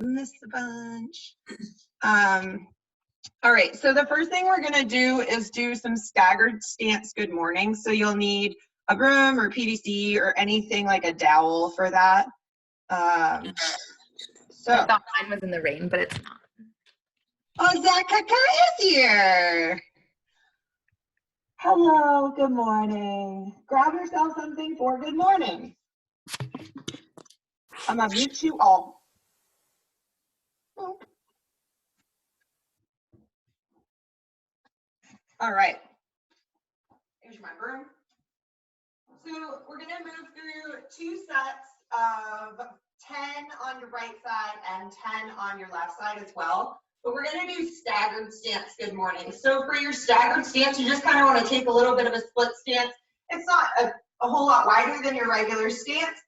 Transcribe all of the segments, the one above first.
Missed a bunch. All right, so the first thing we're gonna do is do some staggered stance good morning. So you'll need a broom or PVC or anything like a dowel for that. So I thought mine was in the rain, but it's not. Oh, Zach Kaka is here. Hello, good morning. Grab yourself something for good morning. I'm gonna mute you all. All right. Here's my broom. So we're gonna move through 2 sets of 10 on your right side and 10 on your left side as well. But we're gonna do staggered stance good morning. So for your staggered stance, you just kind of want to take a little bit of a split stance. It's not a whole lot wider than your regular stance,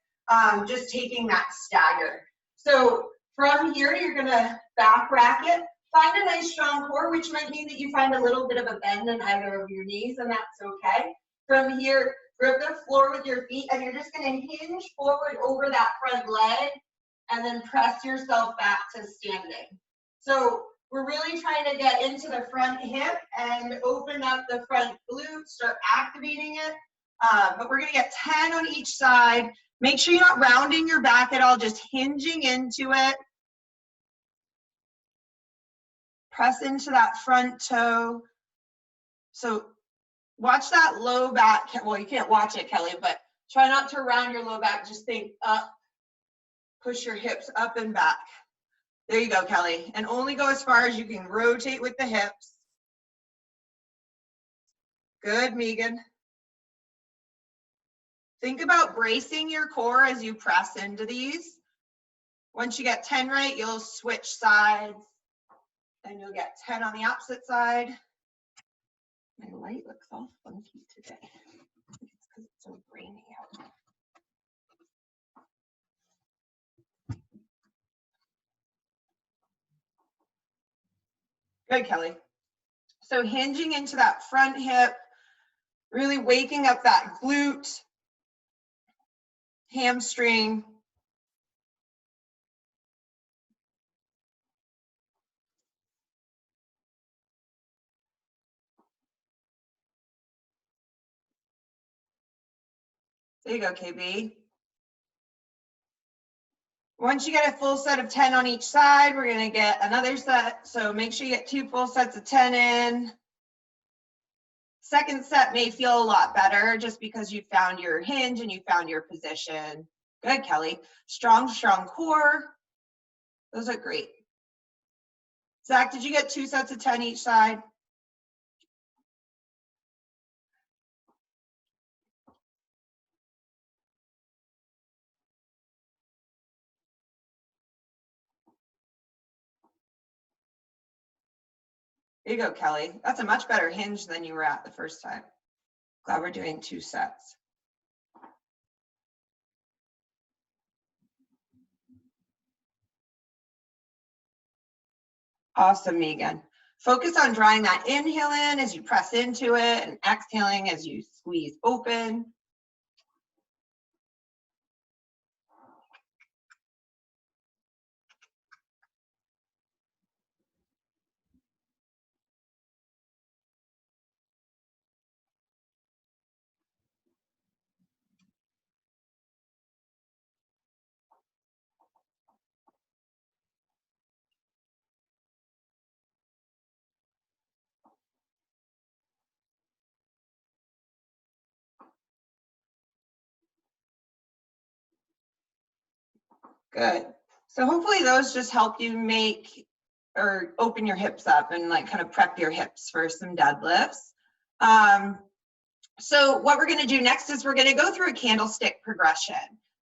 just taking that stagger. So from here, you're gonna back rack it. Find a nice strong core, which might mean that you find a little bit of a bend in either of your knees, and that's okay. From here, grip the floor with your feet, and you're just gonna hinge forward over that front leg, and then press yourself back to standing. So we're really trying to get into the front hip and open up the front glute, start activating it. But we're gonna get 10 on each side. Make sure you're not rounding your back at all, just hinging into it. Press into that front toe. So watch that low back. Well, you can't watch it, Kelly, but try not to round your low back. Just think up. Push your hips up and back. There you go, Kelly. And only go as far as you can rotate with the hips. Good, Megan. Think about bracing your core as you press into these. Once you get 10 right, you'll switch sides and you'll get 10 on the opposite side. My light looks all funky today. It's because it's so rainy out. Good, Kelly. So hinging into that front hip, really waking up that glute, hamstring. There you go, KB. Once you get a full set of 10 on each side, we're gonna get another set. So make sure you get 2 full sets of 10 in. Second set may feel a lot better just because you found your hinge and you found your position. Good, Kelly. Strong, strong core. Those are great. Zach, did you get 2 sets of 10 each side? There you go, Kelly. That's a much better hinge than you were at the first time. Glad we're doing 2 sets. Awesome, Megan. Focus on drawing that inhale in as you press into it and exhaling as you squeeze open. Good. So hopefully those just help you make or open your hips up and like kind of prep your hips for some deadlifts. So what we're going to do next is we're going to go through a candlestick progression.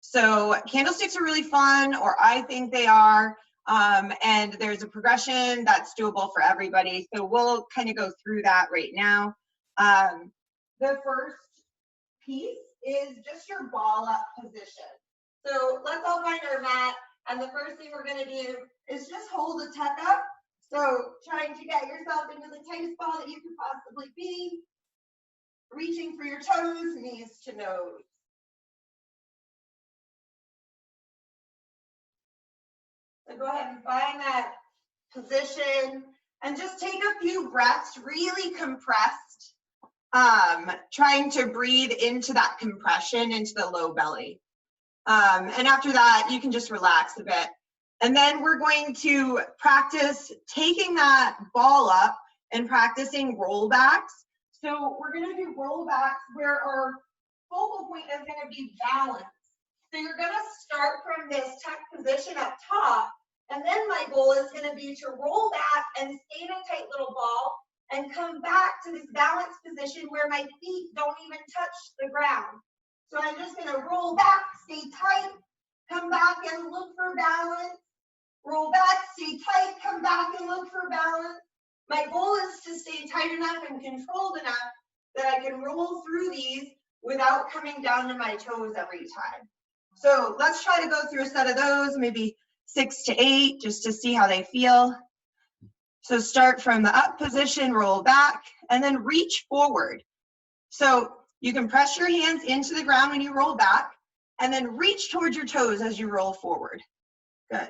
So candlesticks are really fun, or I think they are, and there's a progression that's doable for everybody. So we'll kind of go through that right now. The first piece is just your ball up position. So let's all find our mat, and the first thing we're going to do is just hold the tuck up. So trying to get yourself into the tightest ball that you could possibly be. Reaching for your toes, knees to nose. So go ahead and find that position and just take a few breaths, really compressed, trying to breathe into that compression, into the low belly. And after that, you can just relax a bit. And then we're going to practice taking that ball up and practicing rollbacks. So we're going to do rollbacks where our focal point is going to be balanced. So you're going to start from this tuck position up top, and then my goal is going to be to roll back and stay in a tight little ball and come back to this balanced position where my feet don't even touch the ground. So I'm just going to roll back, stay tight, come back and look for balance. Roll back, stay tight, come back and look for balance. My goal is to stay tight enough and controlled enough that I can roll through these without coming down to my toes every time. So let's try to go through a set of those, maybe 6 to 8, just to see how they feel. So start from the up position, roll back, and then reach forward. So you can press your hands into the ground when you roll back, and then reach towards your toes as you roll forward. Good.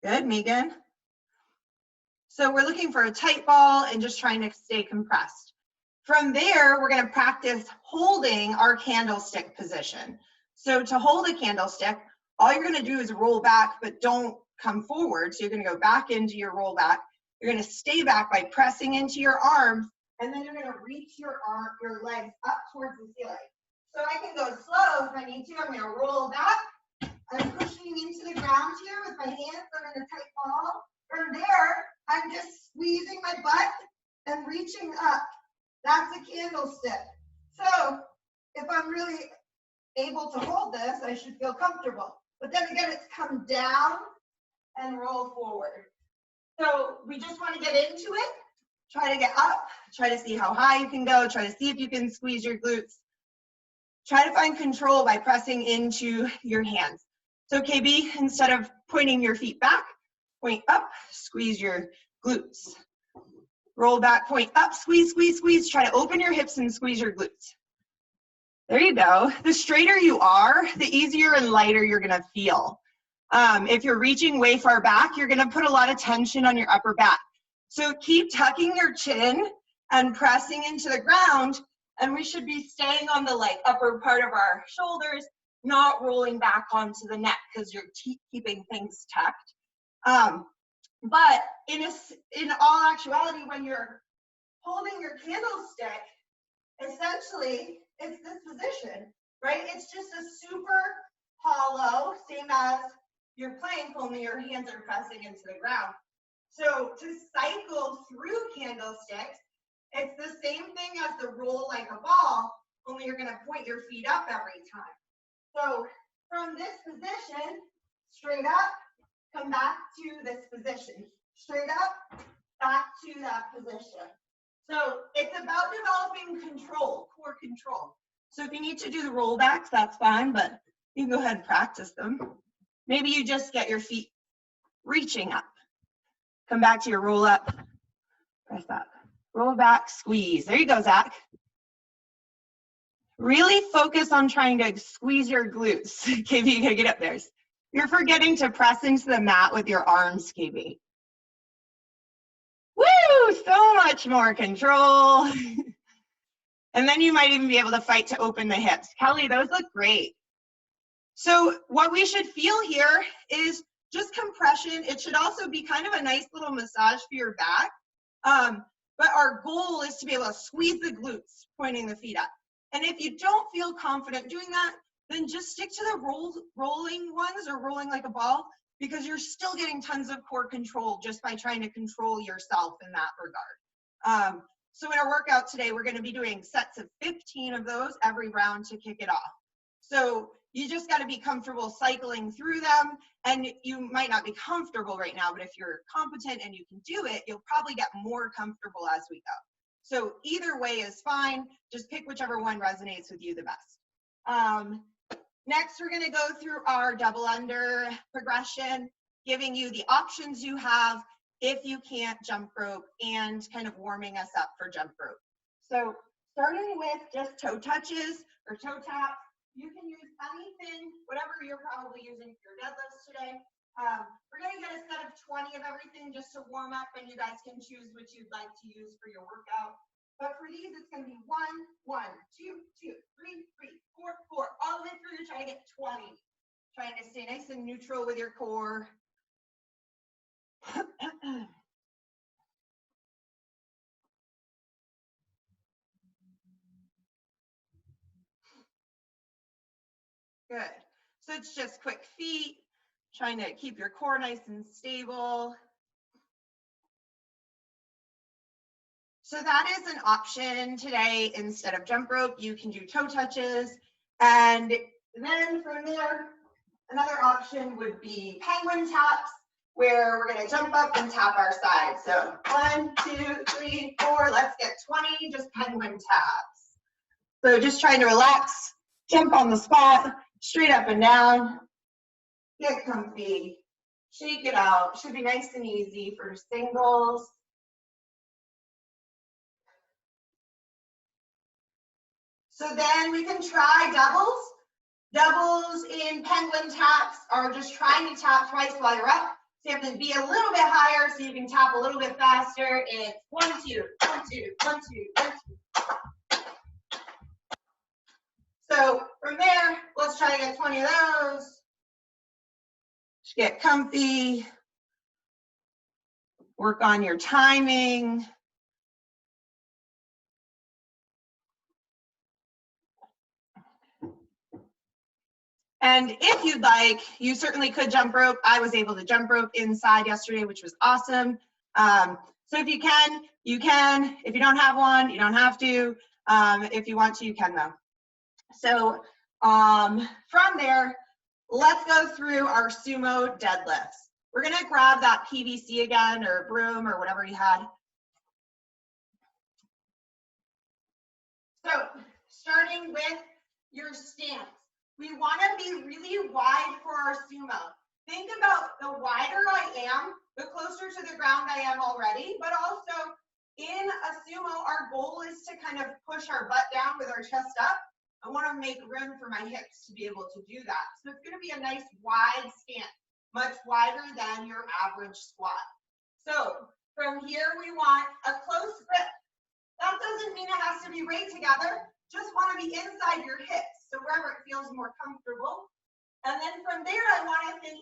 Good, Megan. So we're looking for a tight ball and just trying to stay compressed. From there, we're going to practice holding our candlestick position. So to hold a candlestick, all you're going to do is roll back, but don't come forward. So you're going to go back into your roll back. You're going to stay back by pressing into your arms, and then you're going to reach your legs up towards the ceiling. So I can go slow if I need to. I'm going to roll back. I'm pushing into the ground here with my hands. I'm in a tight ball. From there, I'm just squeezing my butt and reaching up. That's a candlestick. So if I'm really able to hold this, I should feel comfortable. But then again, it's come down and roll forward. So we just want to get into it. Try to get up. Try to see how high you can go. Try to see if you can squeeze your glutes. Try to find control by pressing into your hands. So KB, instead of pointing your feet back, point up, squeeze your glutes. Roll back, point up, squeeze, squeeze, squeeze. Try to open your hips and squeeze your glutes. There you go. The straighter you are, the easier and lighter you're gonna feel. If you're reaching way far back, you're gonna put a lot of tension on your upper back. So keep tucking your chin and pressing into the ground, and we should be staying on the upper part of our shoulders, not rolling back onto the neck because you're keeping things tucked. But in all actuality, when you're holding your candlestick, essentially it's this position, right? It's just a super hollow, same as your plank, only your hands are pressing into the ground. So to cycle through candlesticks, it's the same thing as the roll like a ball, only you're gonna point your feet up every time. So from this position, straight up, come back to this position. Straight up, back to that position. So it's about developing control, core control. So if you need to do the rollbacks, that's fine, but you can go ahead and practice them. Maybe you just get your feet reaching up. Come back to your roll up, press up. Roll back, squeeze. There you go, Zach. Really focus on trying to squeeze your glutes. KB, you gotta get up there. You're forgetting to press into the mat with your arms, KB. Woo, so much more control. And then you might even be able to fight to open the hips. Kelly, those look great. So what we should feel here is just compression. It should also be kind of a nice little massage for your back. But our goal is to be able to squeeze the glutes, pointing the feet up. And if you don't feel confident doing that, then just stick to the rolling ones or rolling like a ball, because you're still getting tons of core control just by trying to control yourself in that regard. So in our workout today, we're going to be doing sets of 15 of those every round to kick it off. So you just got to be comfortable cycling through them, and you might not be comfortable right now, but if you're competent and you can do it, you'll probably get more comfortable as we go. So either way is fine. Just pick whichever one resonates with you the best. Next, we're going to go through our double under progression, giving you the options you have if you can't jump rope and kind of warming us up for jump rope. So starting with just toe touches or toe taps. You can use anything, whatever you're probably using for your deadlifts today. We're going to get a set of 20 of everything just to warm up, and you guys can choose which you'd like to use for your workout. But for these, it's going to be 1, 1, 2, 2, 3, 3, 4, 4, all the way through to try to get 20. Trying to stay nice and neutral with your core. Good. So it's just quick feet, trying to keep your core nice and stable. So that is an option today. Instead of jump rope, you can do toe touches. And then from there, another option would be penguin taps, where we're going to jump up and tap our side. So 1, 2, 3, 4, let's get 20, just penguin taps. So just trying to relax, jump on the spot, straight up and down, get comfy, shake it out. Should be nice and easy for singles. So then we can try doubles. Doubles in penguin taps are just trying to tap twice while you're up. So you have to be a little bit higher so you can tap a little bit faster. It's 1, 2, 1, 2, 1, 2, 1, 2. So from there, let's try to get 20 of those. Just get comfy. Work on your timing. And if you'd like, you certainly could jump rope. I was able to jump rope inside yesterday, which was awesome. So if you can, you can. If you don't have one, you don't have to. If you want to, you can though. So from there, let's go through our sumo deadlifts. We're gonna grab that PVC again, or broom, or whatever you had. So starting with your stance. We want to be really wide for our sumo. Think about the wider I am, the closer to the ground I am already, but also in a sumo, our goal is to kind of push our butt down with our chest up. I want to make room for my hips to be able to do that. So it's going to be a nice wide stance, much wider than your average squat. So from here, we want a close grip. That doesn't mean it has to be right together. Just want to be inside your hips, so wherever it feels more comfortable. And then from there, I want to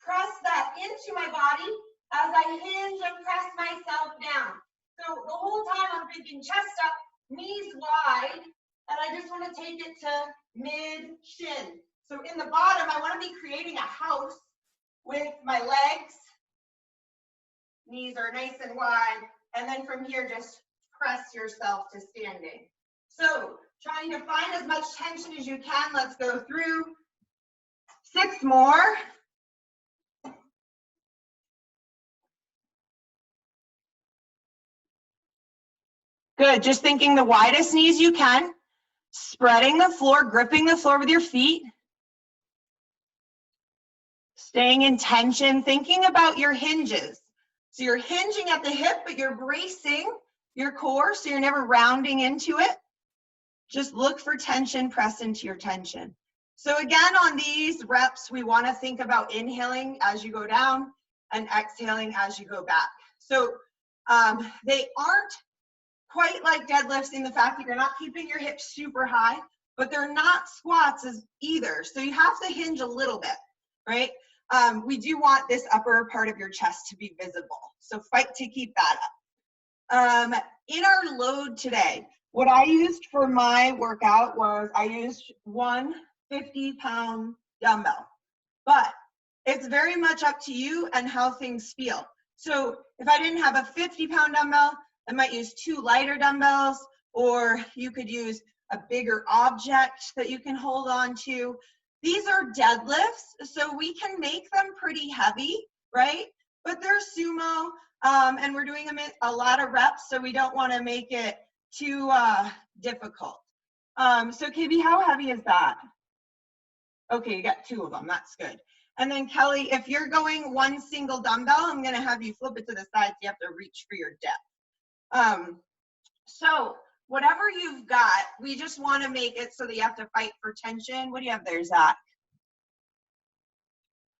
press that into my body as I hinge and press myself down. So the whole time I'm thinking chest up, knees wide, and I just want to take it to mid-shin. So in the bottom, I want to be creating a house with my legs. Knees are nice and wide. And then from here, just press yourself to standing. So trying to find as much tension as you can. Let's go through 6 more. Good, just thinking the widest knees you can, spreading the floor, gripping the floor with your feet, staying in tension, thinking about your hinges. So you're hinging at the hip, but you're bracing your core, so you're never rounding into it. Just look for tension, press into your tension. So again, on these reps, we want to think about inhaling as you go down and exhaling as you go back. So they aren't quite like deadlifts in the fact that you're not keeping your hips super high, but they're not squats as either. So you have to hinge a little bit, right? We do want this upper part of your chest to be visible. So fight to keep that up. In our load today, what I used for my workout was I used one 50-pound dumbbell, but it's very much up to you and how things feel. So if I didn't have a 50-pound dumbbell, I might use 2 lighter dumbbells, or you could use a bigger object that you can hold on to. These are deadlifts, so we can make them pretty heavy, right? But they're sumo, and we're doing a lot of reps, so we don't want to make it too difficult. So KB, how heavy is that? Okay, you got 2 of them, that's good. And then Kelly, if you're going 1 single dumbbell, I'm gonna have you flip it to the side so you have to reach for your depth. So whatever you've got, we just want to make it so that you have to fight for tension. What do you have there, Zach?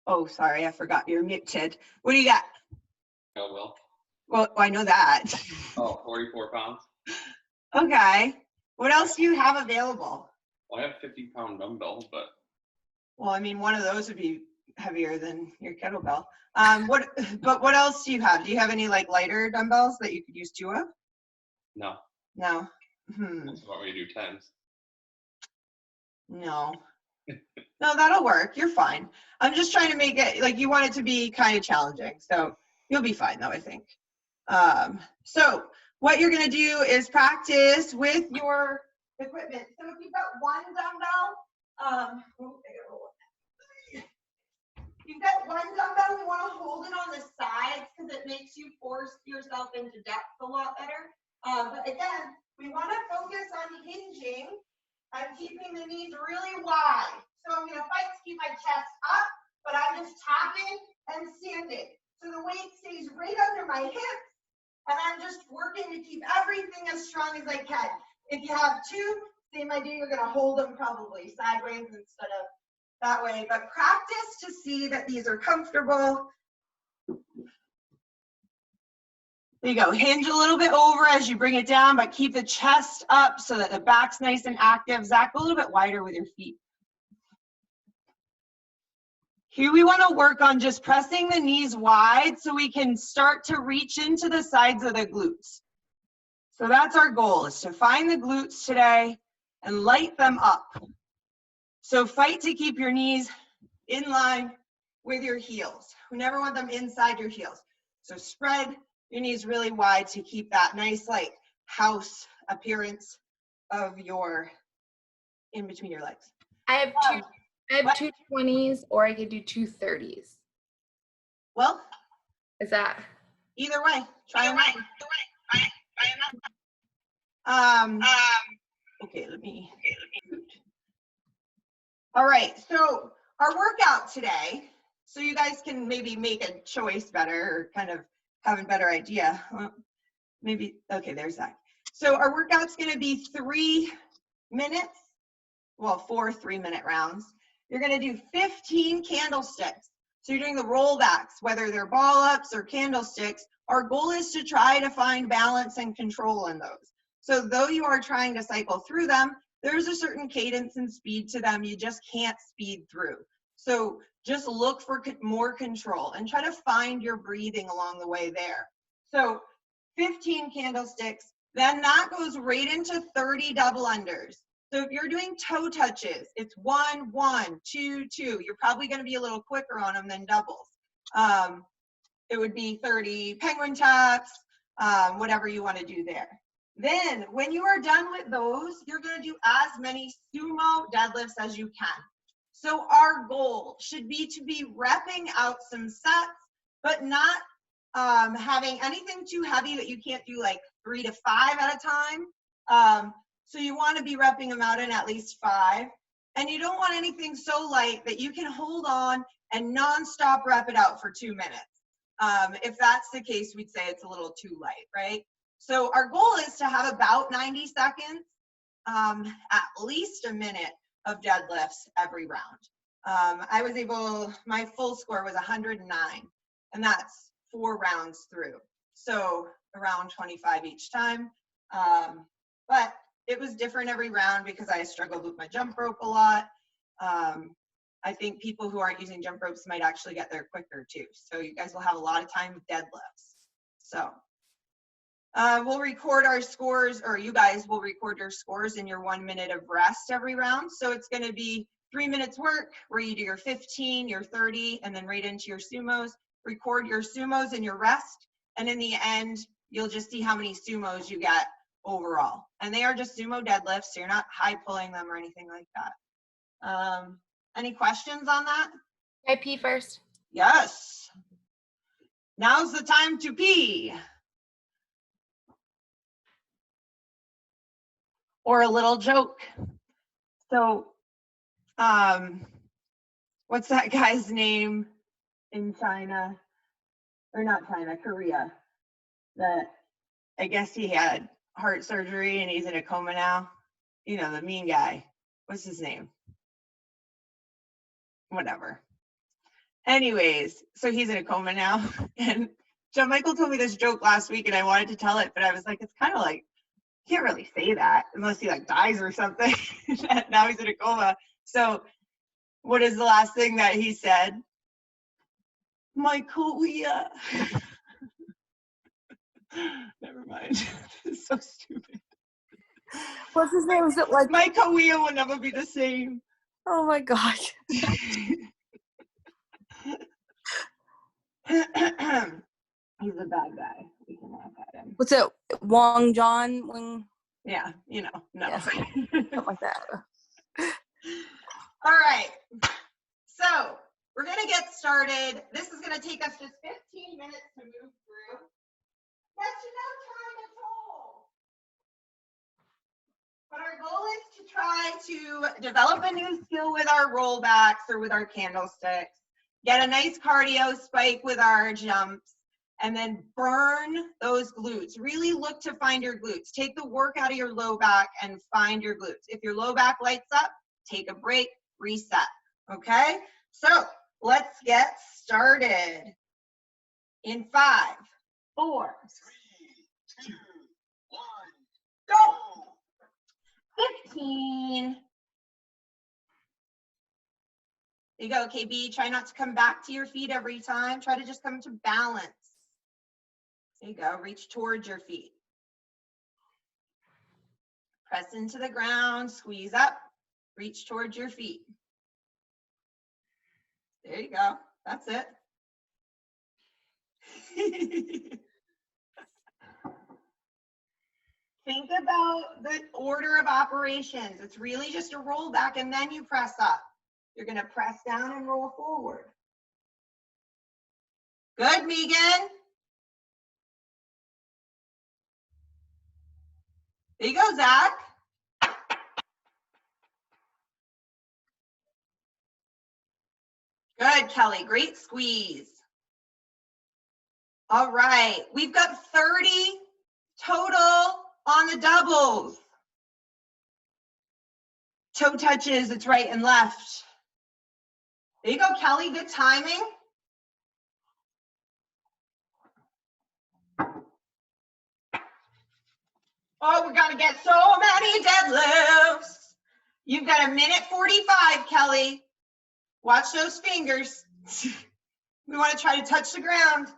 Oh, sorry, I forgot you're muted. What do you got? Kettlebell. Well, I know that. Oh, 44 pounds. Okay. What else do you have available? Well, I have 50-pound dumbbell, but Well, I mean, one of those would be heavier than your kettlebell. But what else do you have? Do you have any like lighter dumbbells that you could use 2 of? no. No. That's what we do 10s. No. No, that'll work. You're fine. I'm just trying to make it like you want it to be kind of challenging. So you'll be fine though, I think. So what you're going to do is practice with your equipment. So if you've got one dumbbell, you've got one dumbbell, you want to hold it on the sides because it makes you force yourself into depth a lot better. But again, we want to focus on hinging and keeping the knees really wide. So I'm going to fight to keep my chest up, but I'm just tapping and standing. So the weight stays right under my hips, and I'm just working to keep everything as strong as I can. If you have 2, same idea, you're going to hold them probably sideways instead of that way, but practice to see that these are comfortable. There you go, hinge a little bit over as you bring it down, but keep the chest up so that the back's nice and active. Zach, go a little bit wider with your feet. Here we want to work on just pressing the knees wide so we can start to reach into the sides of the glutes. So that's our goal, is to find the glutes today and light them up. So fight to keep your knees in line with your heels. We never want them inside your heels. So spread your knees really wide to keep that nice like house appearance of your in between your legs. I have two 20s, or I could do 2 30s. Well, Is that? either way, try them out. Okay, let me. All right, so our workout today, so you guys can maybe make a choice better or kind of have a better idea. Well, maybe, okay, there's that. So our workout's gonna be 3 minutes, well, 4 3-minute rounds. You're gonna do 15 candlesticks. So you're doing the rollbacks, whether they're ball ups or candlesticks. Our goal is to try to find balance and control in those. So though you are trying to cycle through them, there's a certain cadence and speed to them. You just can't speed through. So just look for more control and try to find your breathing along the way there. So 15 candlesticks, then that goes right into 30 double unders. So if you're doing toe touches, it's 1, 1, 2, 2. You're probably going to be a little quicker on them than doubles. It would be 30 penguin taps, whatever you want to do there. Then when you are done with those, you're going to do as many sumo deadlifts as you can. So our goal should be to be repping out some sets, but not having anything too heavy that you can't do like 3 to 5 at a time. So you want to be repping them out in at least 5. And you don't want anything so light that you can hold on and nonstop rep it out for 2 minutes. If that's the case, we'd say it's a little too light, right? So our goal is to have about 90 seconds, at least a minute of deadlifts every round. My full score was 109, and that's 4 rounds through. So around 25 each time. But it was different every round because I struggled with my jump rope a lot. I think people who aren't using jump ropes might actually get there quicker too. So you guys will have a lot of time with deadlifts. So we'll record our scores, or you guys will record your scores in your 1 minute of rest every round. So it's going to be 3 minutes work where you do your 15, your 30, and then right into your sumos. Record your sumos and your rest. And in the end, you'll just see how many sumos you get overall. And they are just sumo deadlifts, so you're not high pulling them or anything like that. Any questions on that? Can I pee first? Yes. Now's the time to pee. Or a little joke. So, what's that guy's name in China? Or not China, Korea. That I guess he had heart surgery and he's in a coma now. You know, the mean guy. What's his name? Whatever. Anyways, so he's in a coma now. And John Michael told me this joke last week and I wanted to tell it, but I was like, it's kind of like, can't really say that unless he like dies or something. Now he's in a coma. So what is the last thing that he said? Michael, never mind. It's so stupid. What's his name? Is it like? My Korea will never be the same. Oh my gosh. He's a bad guy. We can laugh at him. What's it? Wong John? Wing? Yeah, you know, no. Yeah, something like that. All right. So we're going to get started. This is going to take us just 15 minutes to move through. That's enough time at all. But our goal is to try to develop a new skill with our rollbacks or with our candlesticks, get a nice cardio spike with our jumps, and then burn those glutes. Really look to find your glutes. Take the work out of your low back and find your glutes. If your low back lights up, take a break, reset, okay? So let's get started. In 5, 4, 3, 2, 1, go. 15. There you go, KB. Try not to come back to your feet every time. Try to just come to balance. There you go. Reach towards your feet. Press into the ground. Squeeze up. Reach towards your feet. There you go. That's it. Think about the order of operations. It's really just a roll back and then you press up. You're going to press down and roll forward. Good, Megan. There you go, Zach. Good, Kelly. Great squeeze. All right. We've got 30 total on the doubles. Toe touches, it's right and left. There you go, Kelly. Good timing. Oh, we're gonna get so many deadlifts. You've got 1:45, Kelly. Watch those fingers. We want to try to touch the ground.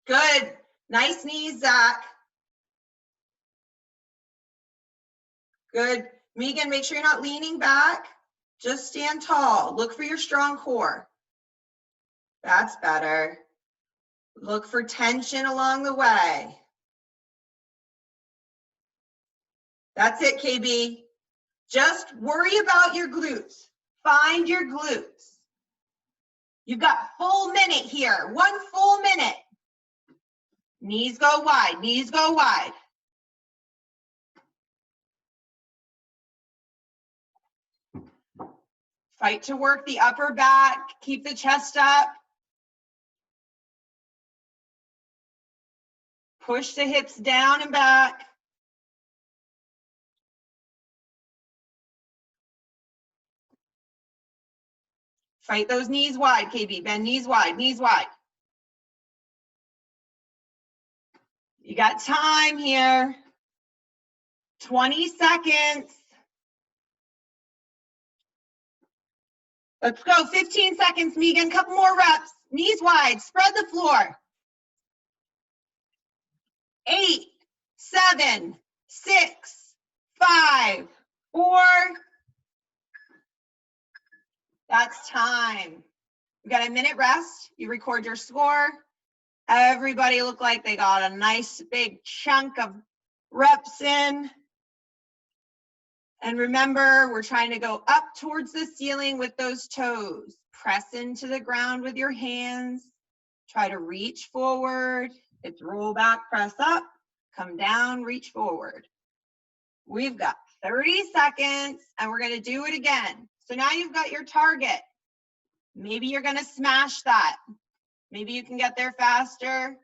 Good. Nice knees, Zach. Good. Megan, make sure you're not leaning back. Just stand tall. Look for your strong core. That's better. Look for tension along the way. That's it, KB. Just worry about your glutes. Find your glutes. You've got full minute here. 1 full minute. Knees go wide. Knees go wide. Fight to work the upper back. Keep the chest up. Push the hips down and back. Fight those knees wide, KB. Bend knees wide, knees wide. You got time here. 20 seconds. Let's go. 15 seconds, Megan. Couple more reps. Knees wide. Spread the floor. 8, 7, 6, 5, 4. That's time. We got a minute rest. You record your score. Everybody look like they got a nice big chunk of reps in. And remember, we're trying to go up towards the ceiling with those toes. Press into the ground with your hands. Try to reach forward. It's roll back, press up, come down, reach forward. We've got 30 seconds and we're going to do it again. So now you've got your target. Maybe you're gonna smash that. Maybe you can get there faster.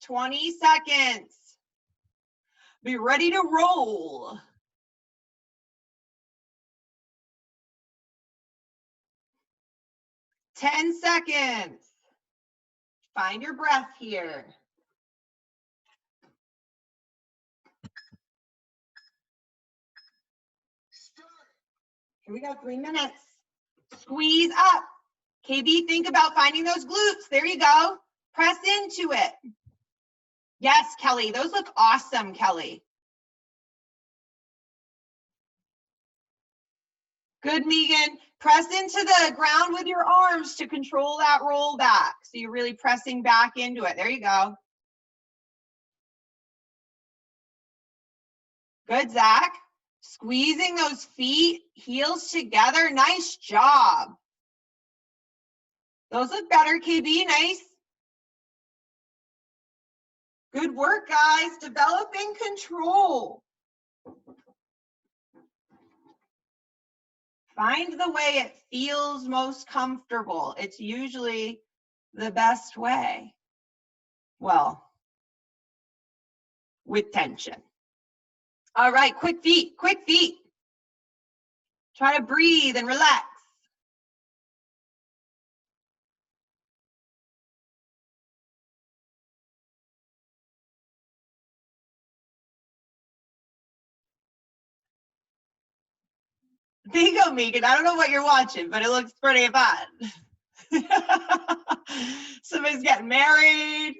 20 seconds. Be ready to roll. Ten seconds. Find your breath here. Here we go, 3 minutes. Squeeze up. KB, think about finding those glutes. There you go. Press into it. Yes, Kelly, those look awesome, Kelly. Good, Megan. Press into the ground with your arms to control that roll back. So you're really pressing back into it. There you go. Good, Zach. Squeezing those feet, heels together. Nice job. Those look better, KB. Nice. Good work, guys. Developing control. Find the way it feels most comfortable. It's usually the best way. Well, with tension. All right, quick feet, quick feet. Try to breathe and relax. There you go, Megan. I don't know what you're watching, but it looks pretty fun. Somebody's getting married.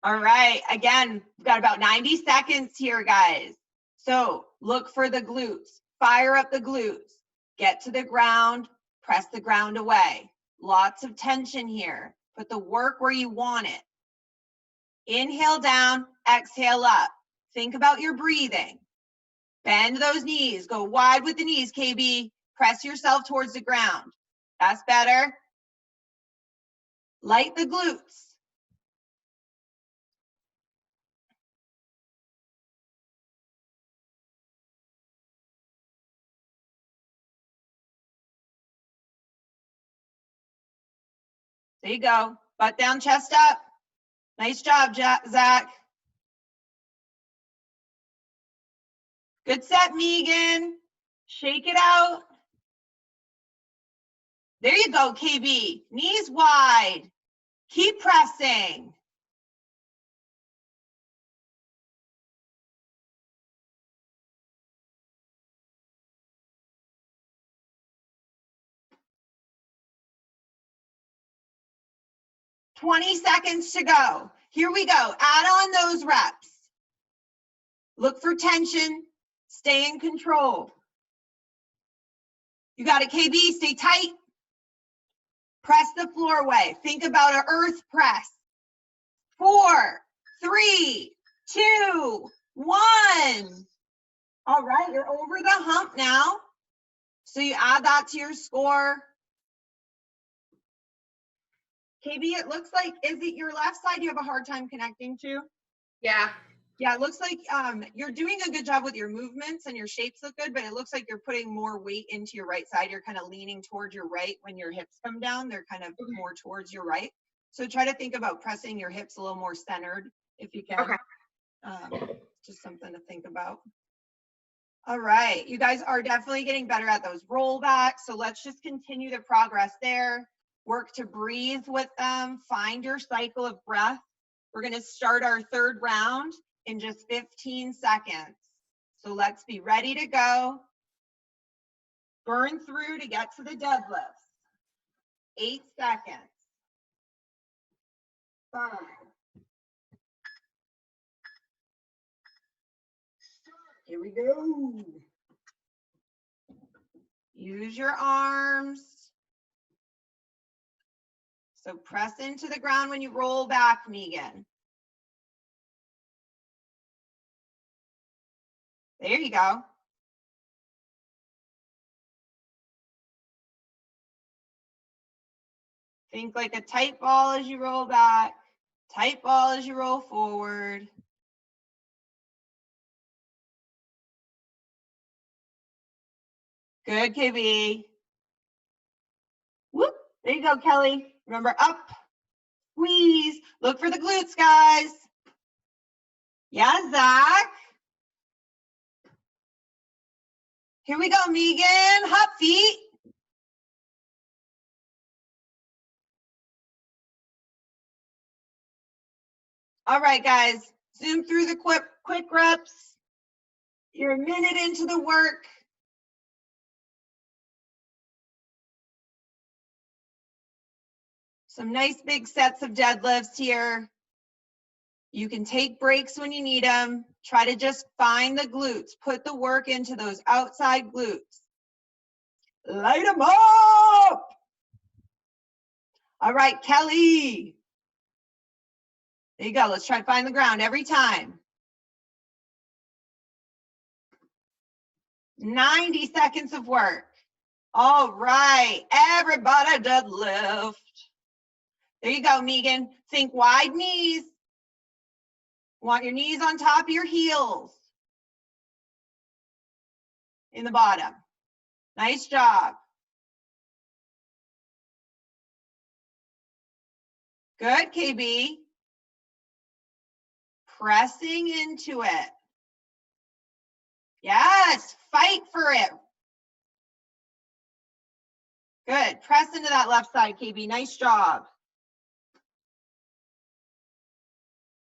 All right, again, we've got about 90 seconds here, guys. So look for the glutes, fire up the glutes, get to the ground, press the ground away. Lots of tension here. Put the work where you want it. Inhale down, exhale up. Think about your breathing. Bend those knees, go wide with the knees, KB. Press yourself towards the ground. That's better. Light the glutes. There you go. Butt down, chest up. Nice job, Zach. Good set, Megan. Shake it out. There you go, KB. Knees wide. Keep pressing. "20 seconds to go. Here we go. Add on those reps. Look for tension. Stay in control. You got it, KB. Stay tight. Press the floor away. Think about an earth press. 4, 3, 2, 1. All right, you're over the hump now. So you add that to your score. KB, it looks like, is it your left side you have a hard time connecting to? Yeah. Yeah, it looks like you're doing a good job with your movements and your shapes look good, but it looks like you're putting more weight into your right side. You're kind of leaning towards your right when your hips come down. They're kind of more towards your right. So try to think about pressing your hips a little more centered if you can. Okay. Just something to think about. All right, you guys are definitely getting better at those rollbacks. So let's just continue the progress there. Work to breathe with them. Find your cycle of breath. We're going to start our third round in just 15 seconds. So let's be ready to go. Burn through to get to the deadlifts. 8 seconds. 5. Here we go. Use your arms. So press into the ground when you roll back, Megan. There you go. Think like a tight ball as you roll back, tight ball as you roll forward. Good, KB. Whoop. There you go, Kelly. Remember, up, squeeze. Look for the glutes, guys. Yeah, Zach. Here we go, Megan. Hop feet. All right, guys. Zoom through the quick reps. You're a minute into the work. Some nice big sets of deadlifts here. You can take breaks when you need them. Try to just find the glutes. Put the work into those outside glutes. Light them up. All right, Kelly. There you go. Let's try to find the ground every time. 90 seconds of work. All right, everybody deadlift. There you go, Megan. Think wide knees. Want your knees on top of your heels. In the bottom. Nice job. Good, KB. Pressing into it. Yes, fight for it. Good, press into that left side, KB. Nice job.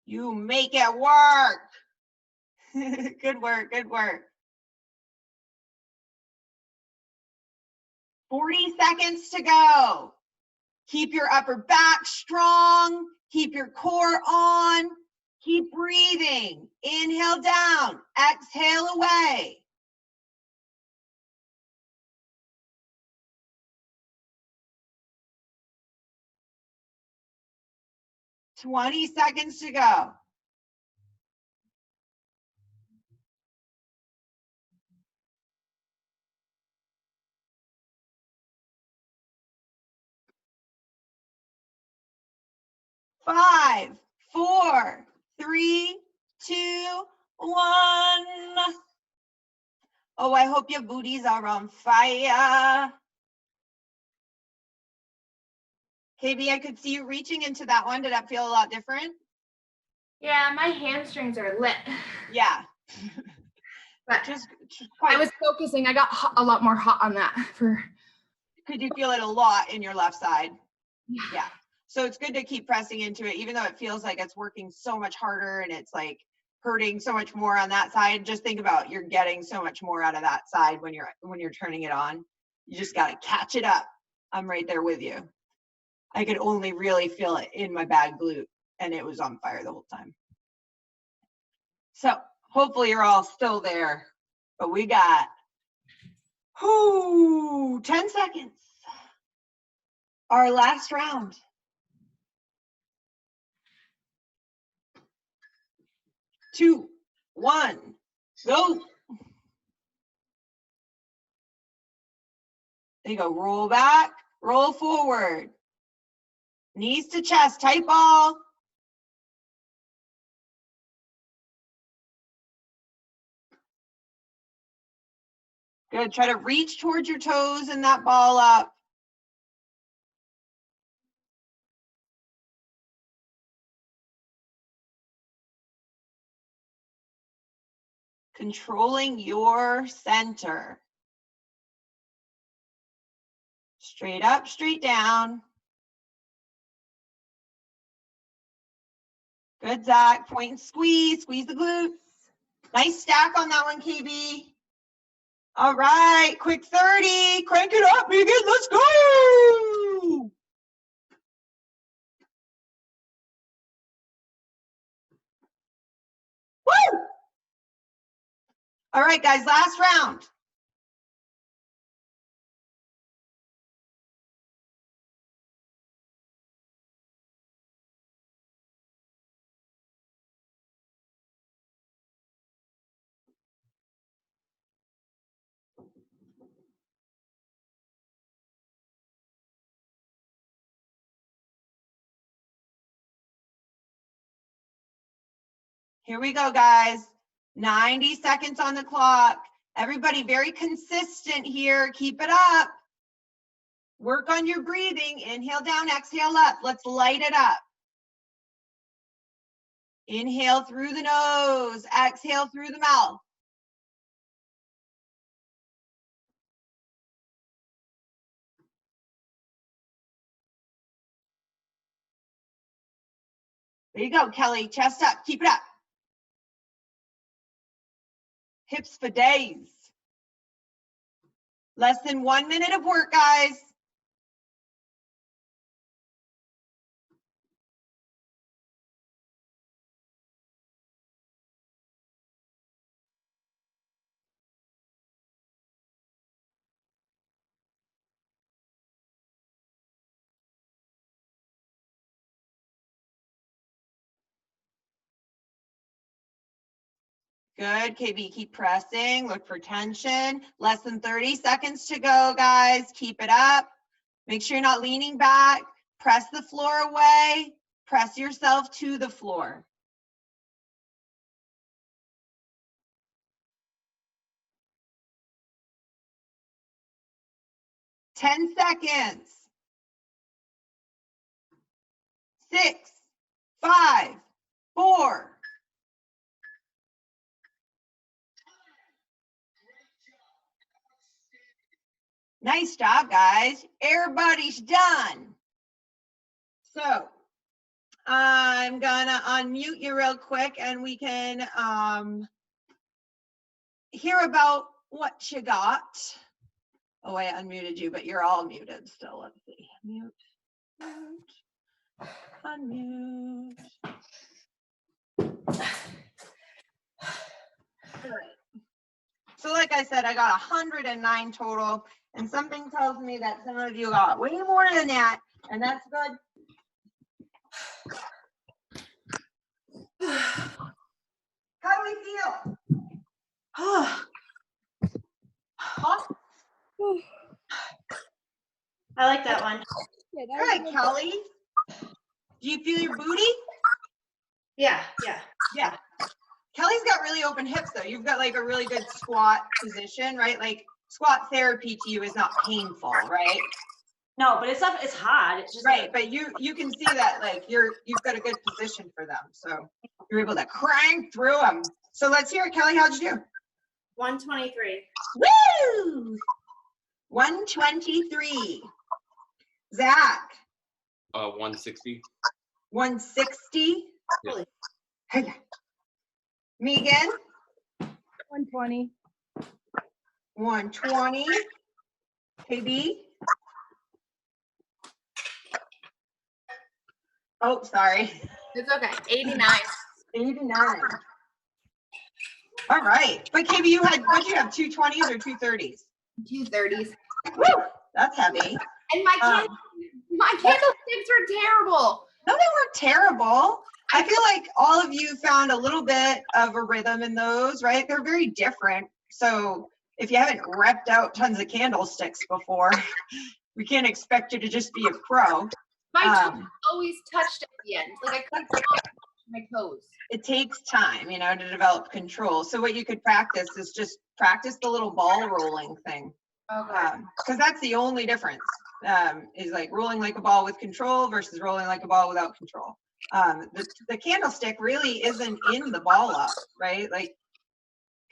You make it work. Good work, good work. 40 seconds to go. Keep your upper back strong. Keep your core on. Keep breathing. Inhale down. Exhale away. Twenty seconds to go. Five, four, three, two, one. Oh, I hope your booties are on fire. KB, I could see you reaching into that one. Did that feel a lot different? Yeah, my hamstrings are lit. Yeah. But Just I was focusing. I got a lot more hot on that. Could you feel it a lot in your left side? Yeah. Yeah. So it's good to keep pressing into it, even though it feels like it's working so much harder and it's like hurting so much more on that side. Just think about you're getting so much more out of that side when you're turning it on. You just got to catch it up. I'm right there with you. I could only really feel it in my bad glute and it was on fire the whole time. So hopefully you're all still there, but we got 10 seconds. Our last round. 2, 1, go. There you go. Roll back, roll forward. Knees to chest, tight ball. Good. Try to reach towards your toes and that ball up. Controlling your center. Straight up, straight down. Good, Zach. Point and squeeze. Squeeze the glutes. Nice stack on that one, KB. All right. Quick 30. Crank it up, Megan. Let's go. Woo! All right, guys. Last round. Here we go, guys. 90 seconds on the clock. Everybody very consistent here. Keep it up. Work on your breathing. Inhale down, exhale up. Let's light it up. Inhale through the nose, exhale through the mouth. There you go, Kelly. Chest up. Keep it up. Hips for days. Less than 1 minute of work, guys. Good, KB, keep pressing, look for tension. Less than 30 seconds to go, guys. Keep it up. Make sure you're not leaning back. Press the floor away. Press yourself to the floor. Ten seconds. 6, 5, 4. Nice job, guys. Everybody's done. So I'm gonna unmute you real quick and we can hear about what you got. Oh, I unmuted you, but you're all muted still. Let's see. Mute, mute, unmute. All right. So like I said, I got 109 total, and something tells me that some of you got way more than that, and that's good. How do we feel? Huh? I like that one. All right, Kelly. Do you feel your booty? Yeah. Yeah. Kelly's got really open hips though. You've got like a really good squat position, right? Like squat therapy to you is not painful, right? No, but it's hot. It's just Right, but you can see that like you've got a good position for them. So you're able to crank through them. So let's hear it, Kelly. How'd you do? 123. Woo! 123. Zach. 160. 160. Holy. Hey. Megan. 120. 120. KB. Oh, sorry. It's okay. 89. 89. All right. But KB, you had, what'd you have, 220s or 230s? 230s. Woo! That's heavy. And my candlesticks were terrible. No, they weren't terrible. I feel like all of you found a little bit of a rhythm in those, right? They're very different. So if you haven't repped out tons of candlesticks before, we can't expect you to just be a pro. My toes always touched at the end. Like I couldn't touch my toes. It takes time, you know, to develop control. So what you could practice is just practice the little ball rolling thing. Okay. Because that's the only difference, is like rolling like a ball with control versus rolling like a ball without control. The candlestick really isn't in the ball up, right? Like,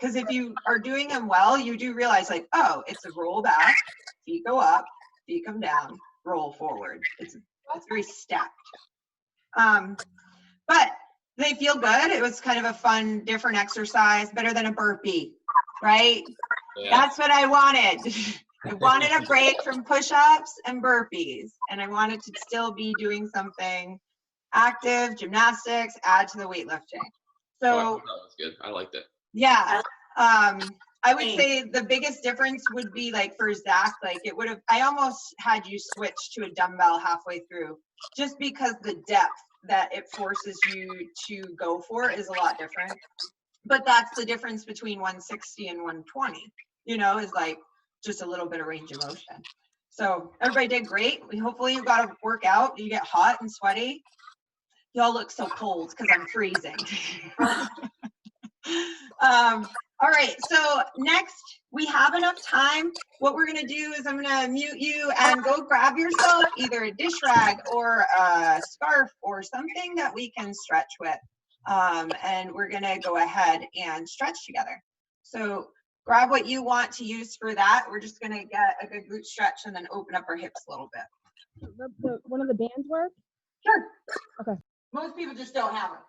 because if you are doing them well, you do realize like, oh, it's a roll back, feet go up, feet come down, roll forward. It's very stacked. But they feel good. It was kind of a fun, different exercise, better than a burpee, right? Yeah. That's what I wanted. I wanted a break from push-ups and burpees, and I wanted to still be doing something active, gymnastics, add to the weightlifting. Oh, I So thought that was good. I liked it. yeah, I would say the biggest difference would be like for Zach, like it would have, I almost had you switch to a dumbbell halfway through, just because the depth that it forces you to go for is a lot different. But that's the difference between 160 and 120, you know, is like just a little bit of range of motion. So everybody did great. Hopefully you got to work out. You get hot and sweaty. Y'all look so cold because I'm freezing. All right, so next we have enough time. What we're gonna do is I'm gonna mute you and go grab yourself either a dish rag or a scarf or something that we can stretch with. And we're gonna go ahead and stretch together. So grab what you want to use for that. We're just gonna get a good glute stretch and then open up our hips a little bit. One of the bands work? Sure. Okay. Most people just don't have them.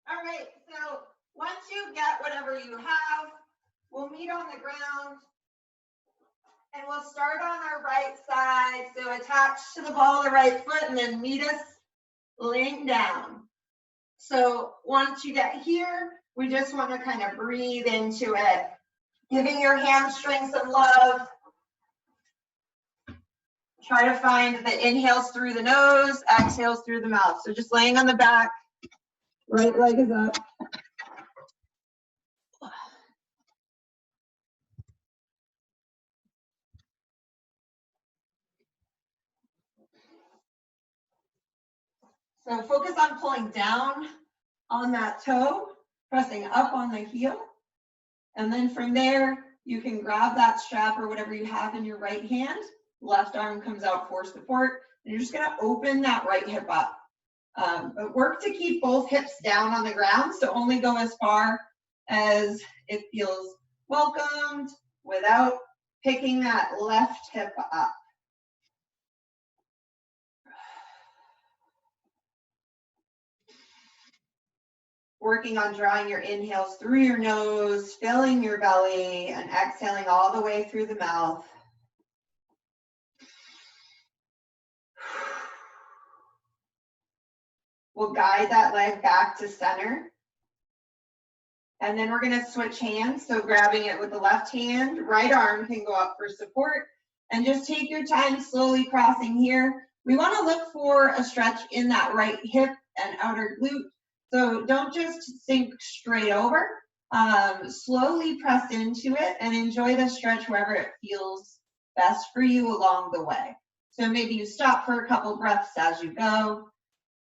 All right, so once you get whatever you have, we'll meet on the ground and we'll start on our right side. So attach to the ball of the right foot and then meet us laying down. So once you get here, we just want to kind of breathe into it, giving your hamstrings some love. Try to find the inhales through the nose, exhales through the mouth. So just laying on the back, right leg is up. So focus on pulling down on that toe, pressing up on the heel. And then from there, you can grab that strap or whatever you have in your right hand. Left arm comes out for support. And you're just gonna open that right hip up. But work to keep both hips down on the ground. So only go as far as it feels welcomed without picking that left hip up. Working on drawing your inhales through your nose, filling your belly, and exhaling all the way through the mouth. We'll guide that leg back to center. And then we're gonna switch hands. So grabbing it with the left hand, right arm can go up for support. And just take your time slowly crossing here. We wanna look for a stretch in that right hip and outer glute. So don't just sink straight over. Slowly press into it and enjoy the stretch wherever it feels best for you along the way. So maybe you stop for a couple breaths as you go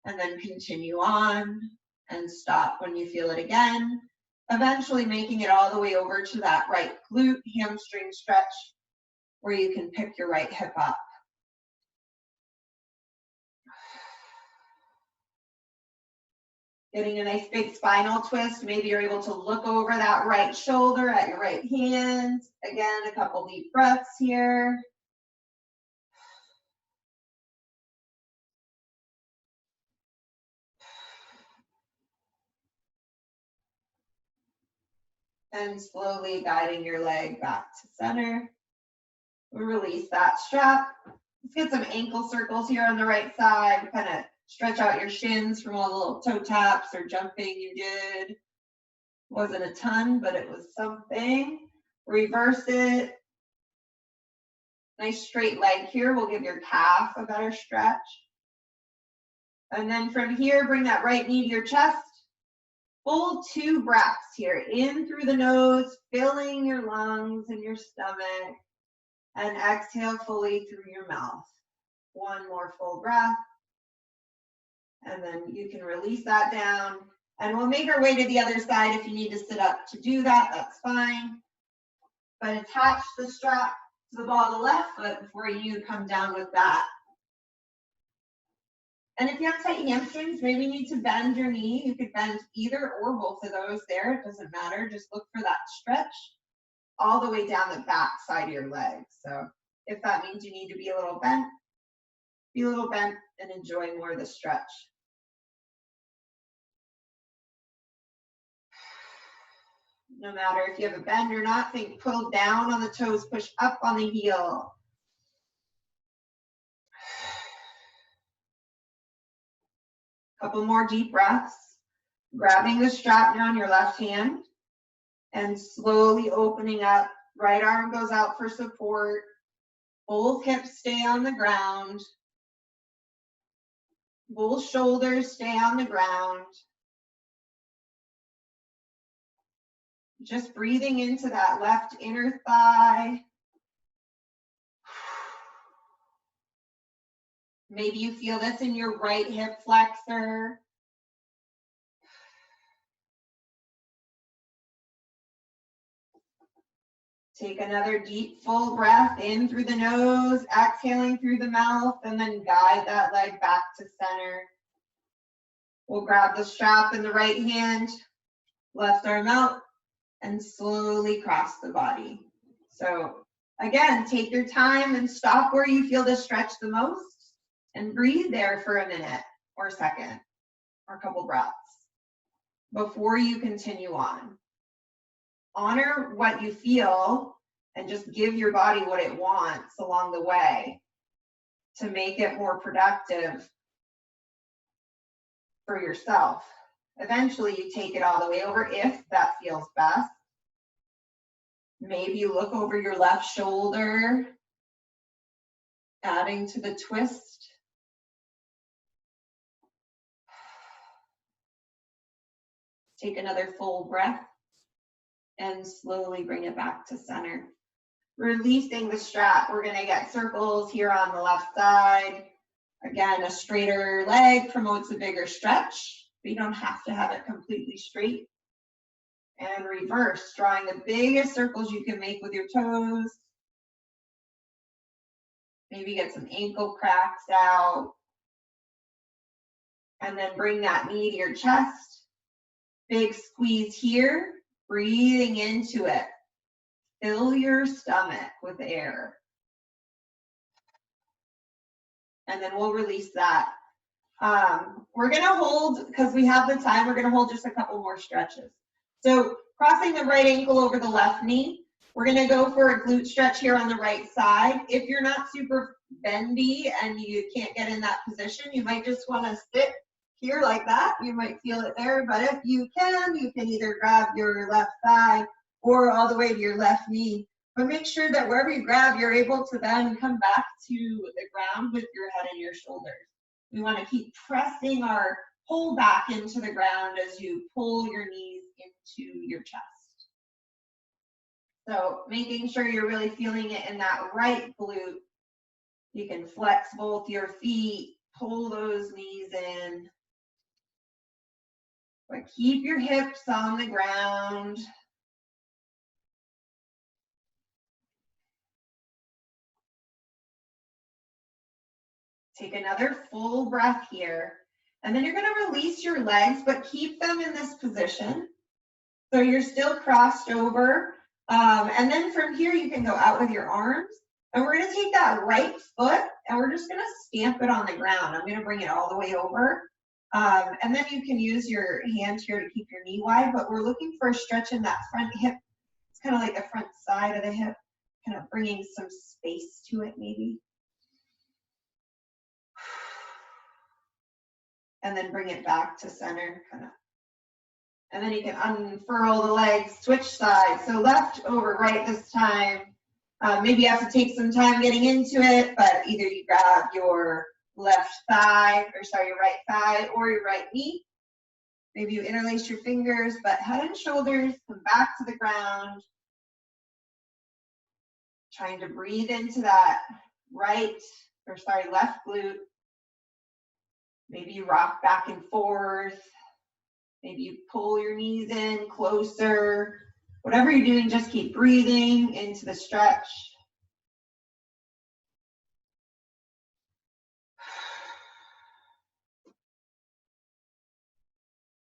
and then continue on and stop when you feel it again. Eventually making it all the way over to that right glute hamstring stretch where you can pick your right hip up. Getting a nice big spinal twist. Maybe you're able to look over that right shoulder at your right hand. Again, a couple deep breaths here. And slowly guiding your leg back to center. Release that strap. Let's get some ankle circles here on the right side. Kind of stretch out your shins from all the little toe taps or jumping you did. Wasn't a ton, but it was something. Reverse it. Nice straight leg here will give your calf a better stretch. And then from here, bring that right knee to your chest. Full 2 breaths here. In through the nose, filling your lungs and your stomach. And exhale fully through your mouth. 1 more full breath. And then you can release that down. And we'll make our way to the other side. If you need to sit up to do that, that's fine. But attach the strap to the ball of the left foot before you come down with that. And if you have tight hamstrings, maybe you need to bend your knee. You could bend either or both of those there. It doesn't matter. Just look for that stretch all the way down the back side of your leg. So if that means you need to be a little bent, be a little bent and enjoy more of the stretch. No matter if you have a bend or not, think pull down on the toes, push up on the heel. Couple more deep breaths. Grabbing the strap now in your left hand and slowly opening up. Right arm goes out for support. Both hips stay on the ground. Both shoulders stay on the ground. Just breathing into that left inner thigh. Maybe you feel this in your right hip flexor. Take another deep, full breath in through the nose, exhaling through the mouth, and then guide that leg back to center. We'll grab the strap in the right hand, left arm out, and slowly cross the body. So again, take your time and stop where you feel the stretch the most and breathe there for a minute or a second or a couple breaths before you continue on. Honor what you feel and just give your body what it wants along the way to make it more productive for yourself. Eventually you take it all the way over if that feels best. Maybe you look over your left shoulder, adding to the twist. Take another full breath and slowly bring it back to center. Releasing the strap, we're gonna get circles here on the left side. Again, a straighter leg promotes a bigger stretch, but you don't have to have it completely straight. And reverse, drawing the biggest circles you can make with your toes. Maybe get some ankle cracks out. And then bring that knee to your chest. Big squeeze here, breathing into it. Fill your stomach with air. And then we'll release that. We're gonna hold, because we have the time, we're gonna hold just a couple more stretches. So crossing the right ankle over the left knee, we're gonna go for a glute stretch here on the right side. If you're not super bendy and you can't get in that position, you might just wanna sit here like that. You might feel it there, but if you can either grab your left thigh or all the way to your left knee. But make sure that wherever you grab, you're able to then come back to the ground with your head and your shoulders. We wanna keep pressing our pull back into the ground as you pull your knees into your chest. So making sure you're really feeling it in that right glute. You can flex both your feet, pull those knees in. But keep your hips on the ground. Take another full breath here. And then you're gonna release your legs, but keep them in this position. So you're still crossed over. And then from here, you can go out with your arms. And we're gonna take that right foot and we're just gonna stamp it on the ground. I'm gonna bring it all the way over. And then you can use your hand here to keep your knee wide, but we're looking for a stretch in that front hip. It's kind of like the front side of the hip, kind of bringing some space to it maybe. And then bring it back to center, kind of. And then you can unfurl the legs, switch sides. So left over right this time. Maybe you have to take some time getting into it, but either you grab your left thigh, or sorry, your right thigh or your right knee. Maybe you interlace your fingers, but head and shoulders come back to the ground. Trying to breathe into that left glute. Maybe you rock back and forth. Maybe you pull your knees in closer. Whatever you're doing, just keep breathing into the stretch.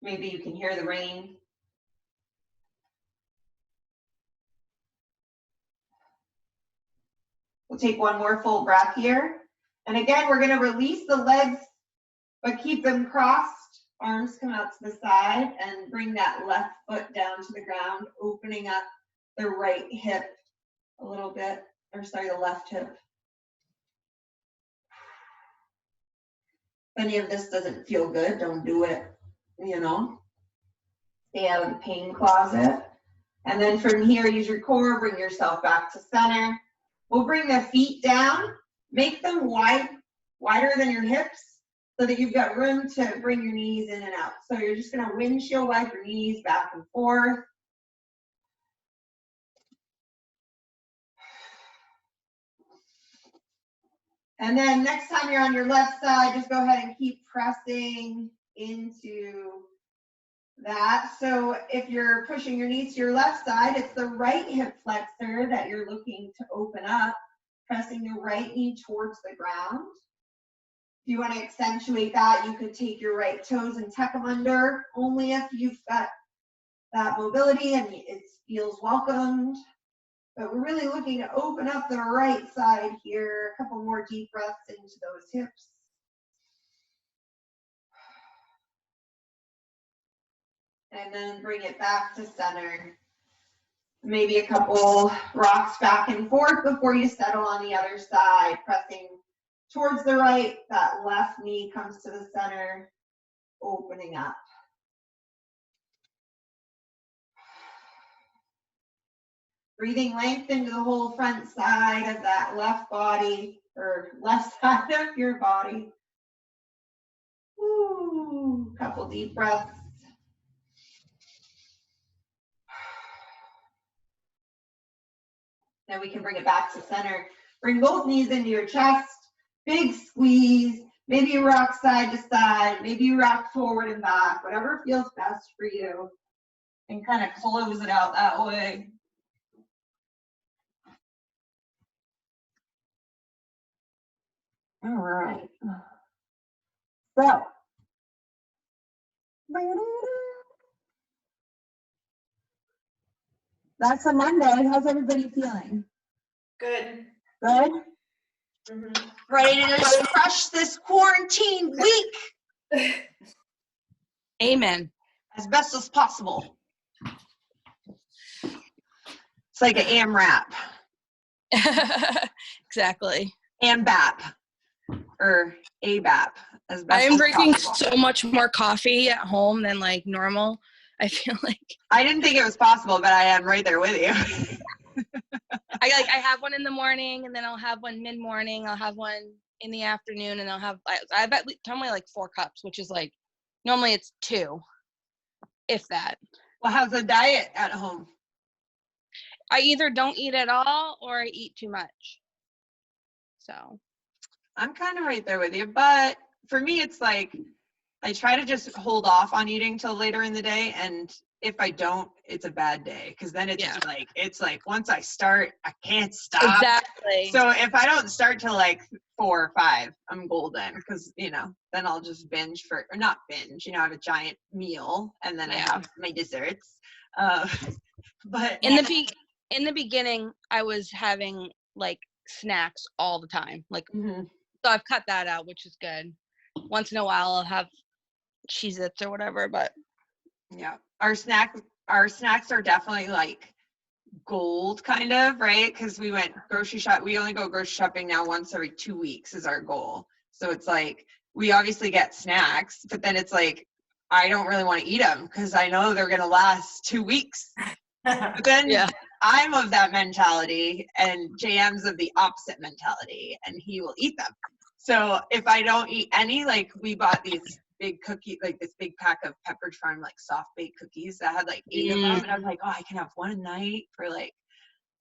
Maybe you can hear the rain. We'll take one more full breath here. And again, we're gonna release the legs, but keep them crossed. Arms come out to the side and bring that left foot down to the ground, opening up the right hip a little bit, or sorry, the left hip. If any of this doesn't feel good, don't do it, you know. Stay out of the pain closet. And then from here, use your core, bring yourself back to center. We'll bring the feet down, make them wider than your hips, so that you've got room to bring your knees in and out. So you're just gonna windshield wipe your knees back and forth. And then next time you're on your left side, just go ahead and keep pressing into that. So if you're pushing your knees to your left side, it's the right hip flexor that you're looking to open up, pressing your right knee towards the ground. If you want to accentuate that, you could take your right toes and tuck them under, only if you've got that mobility and it feels welcomed. But we're really looking to open up the right side here. A couple more deep breaths into those hips. And then bring it back to center. Maybe a couple rocks back and forth before you settle on the other side, pressing towards the right. That left knee comes to the center, opening up. Breathing length into the whole front side of that left body, or left side of your body. Ooh, couple deep breaths. Then we can bring it back to center. Bring both knees into your chest. Big squeeze. Maybe you rock side to side. Maybe you rock forward and back. Whatever feels best for you. And kind of close it out that way. All right. So. That's a Monday. How's everybody feeling? Good. Good? Mhm. Ready to just crush this quarantine week Amen. as best as possible. It's like an AMRAP. Exactly. AMBAP. Or ABAP. As best I am as drinking possible. so much more coffee at home than like normal. I feel like I didn't think it was possible, but I am right there with you. I have one in the morning, and then I'll have one mid-morning. I'll have one in the afternoon, and I have at least normally like 4 cups, which is like normally it's 2, if that. Well, how's the diet at home? I either don't eat at all or I eat too much. So I'm kind of right there with you, but for me, it's like I try to just hold off on eating till later in the day, and if I don't, it's a bad day, because then it's like once I start, I can't stop. exactly. So if I don't start till like 4 or 5, I'm golden, because then I'll just binge or not binge, have a giant meal, and then I have my desserts. But in the beginning, I was having like snacks all the time, like mm-hmm. so I've cut that out, which is good. Once in a while, I'll have Cheez-Its or whatever, but yeah, our snacks are definitely like gold, kind of, right? Because we went grocery shop. We only go grocery shopping now once every 2 weeks is our goal. So it's like we obviously get snacks, but then it's like I don't really want to eat them because I know they're gonna last 2 weeks. But then I'm of that mentality, and JM's of the opposite mentality, and he will eat them. So if I don't eat any, like we bought these big cookie, like this big pack of Pepperidge Farm, like soft baked cookies that had like 8 of them, and I was like, oh, I can have one a night for like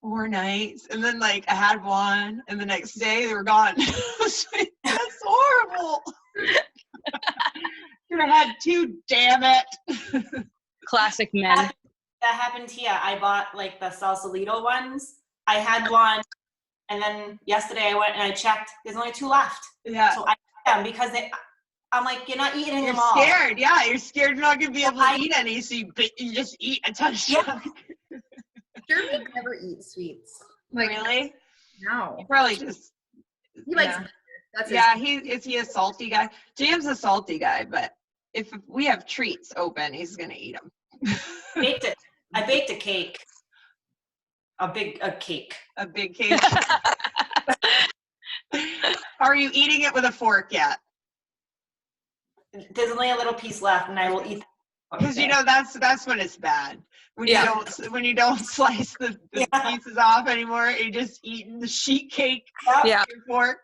4 nights, and then like I had one, and the next day they were gone. I was like, that's horrible. Should have had 2, damn it. classic men. That happened here. I bought like the Salsalito ones. I had one, and then yesterday I went and I checked. There's only 2 left. Yeah. So I ate them because I'm like, you're not eating You're them all. scared. Yeah, you're scared you're not gonna be able to eat any, so you just eat a ton of stuff. Jeremy never eats sweets. Like, Really? no. He probably just. He likes that's Is he a salty guy? Jam's a salty guy, but if we have treats open, he's gonna eat them. I baked a cake. A cake. A big cake. Are you eating it with a fork yet? There's only a little piece left, and I will eat. Because that's when it's bad. When you don't slice the pieces off anymore, you're just eating the sheet cake with your fork.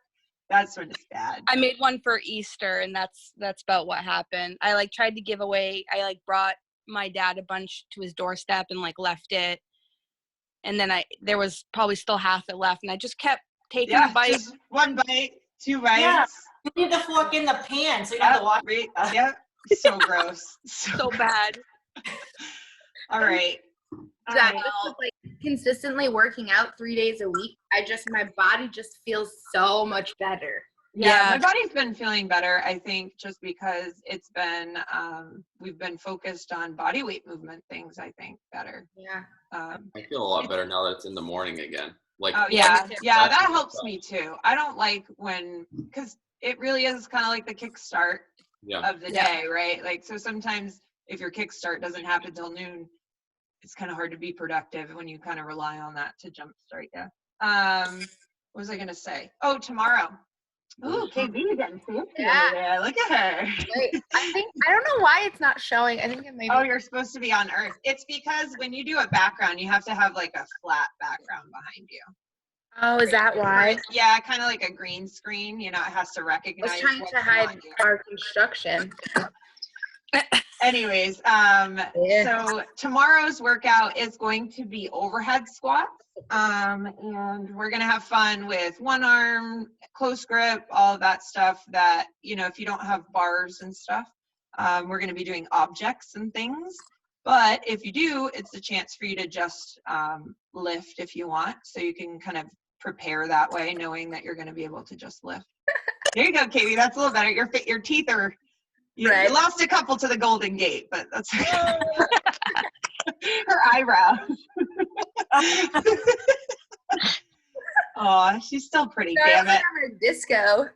That's when it's bad. I made one for Easter, and that's about what happened. I like tried to give away. I like brought my dad a bunch to his doorstep and like left it, and then there was probably still half it left, and I just kept taking a bite. Just one bite 2 bites. Yeah. You need the fork in the pan so you don't have to watch. Right. Yep. So gross. So bad. All right. All Zach, right. just with, like consistently working out 3 days a week, my body just feels so much better. Yeah, Yeah. my body's been feeling better, I think, just because it's been, we've been focused on body weight movement things, I think, better. Yeah. I feel a lot better now that it's in the morning again. Like, Oh, Yeah, yeah. me too. Yeah, That's that what's helps up. me too. I don't like because it really is kind of like the kickstart yeah. of the Yeah. day, right? Like, so sometimes if your kickstart doesn't happen till noon, it's kind of hard to be productive when you kind of rely on that to jumpstart you. What was I going to say? Oh, tomorrow. Ooh, KB getting fancy Yeah. over there. Look at her. Wait, I don't know why it's not showing. I think it may be. Oh, you're supposed to be on Earth. It's because when you do a background, you have to have like a flat background behind you. Oh, is that why? Yeah, kind of like a green screen. You know, it has to I recognize was trying what's to hide behind you. our construction. Anyways, Yeah. so tomorrow's workout is going to be overhead squats. And we're going to have fun with one arm, close grip, all of that stuff that, you know, if you don't have bars and stuff, we're going to be doing objects and things. But if you do, it's a chance for you to just lift if you want. So you can kind of prepare that way, knowing that you're going to be able to just lift. There you go, Katie. That's a little better. Your teeth are, you Right. lost a couple to the Golden Gate, but that's her eyebrows. Oh, she's still pretty, damn it. Summer disco.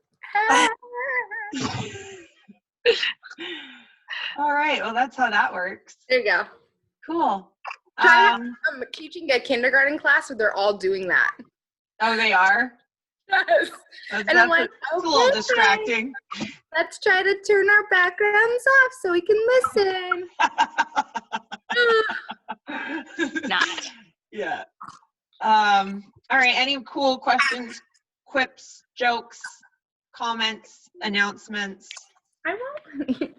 All right, well, that's how that works. There you go. Cool. Try Um, I'm teaching a kindergarten class where they're all doing that. oh, they are? Yes. That's, And I'm like, it's a little okay, distracting. let's try to turn our backgrounds off so we can listen. Not. Yeah. All right, any cool questions, quips, jokes, comments, announcements? I won't.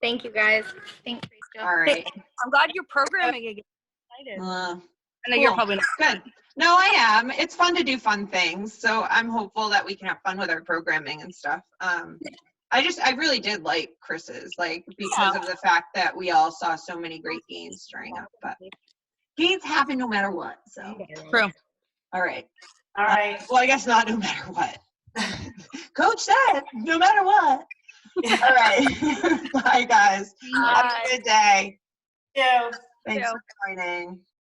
Thank you, guys. Thanks, Rachel. All right. I'm glad you're programming again. Excited. Uh, I know you're cool. probably not. Good. No, I am. It's fun to do fun things. So I'm hopeful that we can have fun with our programming and stuff. I really did like Chris's, like, because of the fact that we all saw so many great games during it. But games happen no matter what. So, True. all right. All right. Well, I guess not no matter what. Coach said no matter what. All right. Bye, guys. Have a good day. Yeah. Thanks Yeah. for joining.